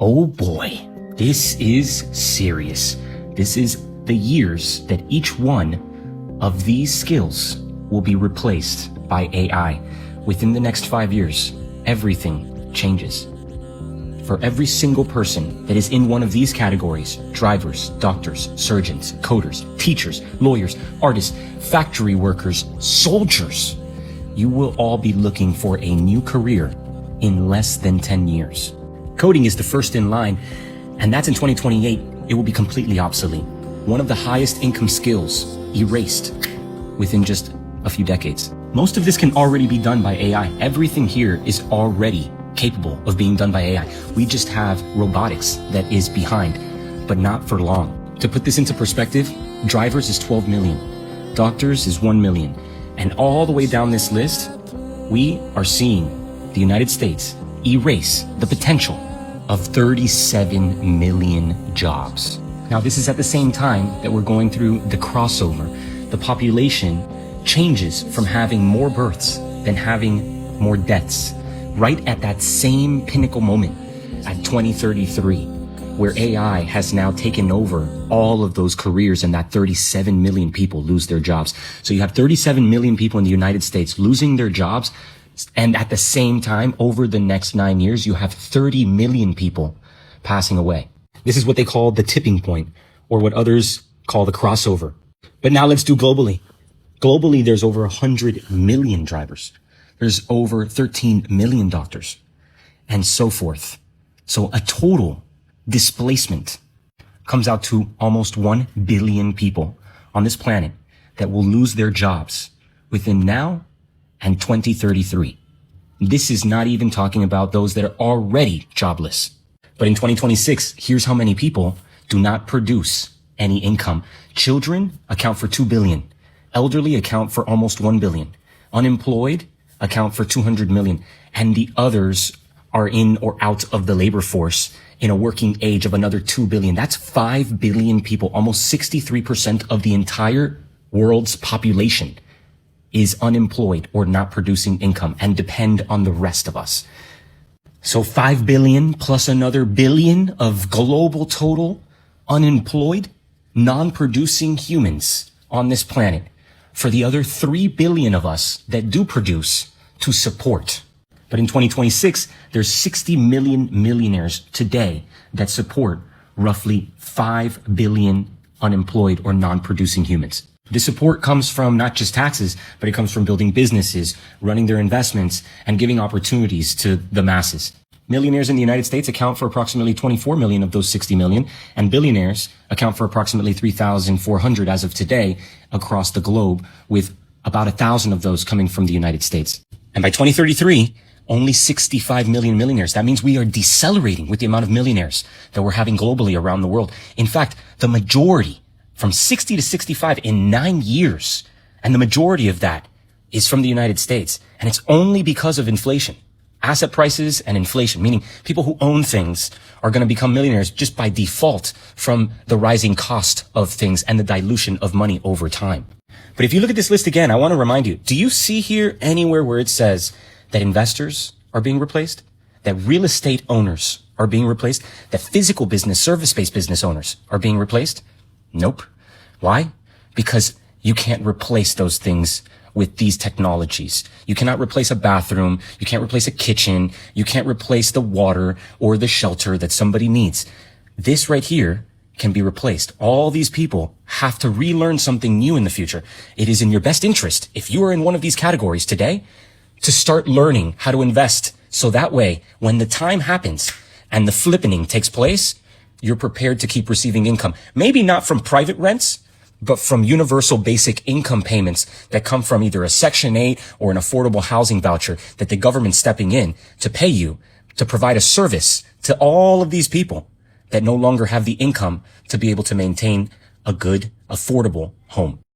Oh boy, this is serious. This is the years that each one of these skills will be replaced by AI. Within the next 5 years, everything changes. For every single person that is in one of these categories, drivers, doctors, surgeons, coders, teachers, lawyers, artists, factory workers, soldiers, you will all be looking for a new career in less than 10 years. Coding is the first in line, and that's in 2028. It will be completely obsolete. One of the highest income skills erased within just a few decades. Most of this can already be done by AI. Everything here is already capable of being done by AI. We just have robotics that is behind, but not for long. To put this into perspective, drivers is 12 million, doctors is 1 million, and all the way down this list, we are seeing the United States erase the potential of 37 million jobs. Now, this is at the same time that we're going through the crossover. The population changes from having more births than having more deaths. Right at that same pinnacle moment at 2033, where AI has now taken over all of those careers and that 37 million people lose their jobs. So you have 37 million people in the United States losing their jobs. And at the same time, over the next 9 years, you have 30 million people passing away. This is what they call the tipping point, or what others call the crossover. But now let's do globally. Globally, there's over 100 million drivers. There's over 13 million doctors, and so forth. So a total displacement comes out to almost 1 billion people on this planet that will lose their jobs within now and 2033. This is not even talking about those that are already jobless. But in 2026, here's how many people do not produce any income. Children account for 2 billion. Elderly account for almost 1 billion. Unemployed account for 200 million. And the others are in or out of the labor force in a working age of another 2 billion. That's 5 billion people. Almost 63% of the entire world's population is unemployed or not producing income and depend on the rest of us. So 5 billion plus another billion of global total unemployed, non-producing humans on this planet for the other 3 billion of us that do produce to support. But in 2026, there's 60 million millionaires today that support roughly 5 billion unemployed or non-producing humans. This support comes from not just taxes, but it comes from building businesses, running their investments, and giving opportunities to the masses. Millionaires in the United States account for approximately 24 million of those 60 million, and billionaires account for approximately 3,400 as of today across the globe, with about 1,000 of those coming from the United States. And by 2033, only 65 million millionaires. That means we are decelerating with the amount of millionaires that we're having globally around the world. In fact, the majority from 60 to 65 in 9 years. And the majority of that is from the United States. And it's only because of inflation, asset prices and inflation, meaning people who own things are going to become millionaires just by default from the rising cost of things and the dilution of money over time. But if you look at this list again, I want to remind you, do you see here anywhere where it says that investors are being replaced, that real estate owners are being replaced, that physical business, service-based business owners are being replaced? Nope. Why? Because you can't replace those things with these technologies. You cannot replace a bathroom. You can't replace a kitchen. You can't replace the water or the shelter that somebody needs. This right here can be replaced. All these people have to relearn something new in the future. It is in your best interest, if you are in one of these categories today, to start learning how to invest. So that way, when the time happens and the flippening takes place, you're prepared to keep receiving income. Maybe not from private rents, but from universal basic income payments that come from either a Section 8 or an affordable housing voucher that the government's stepping in to pay you to provide a service to all of these people that no longer have the income to be able to maintain a good, affordable home.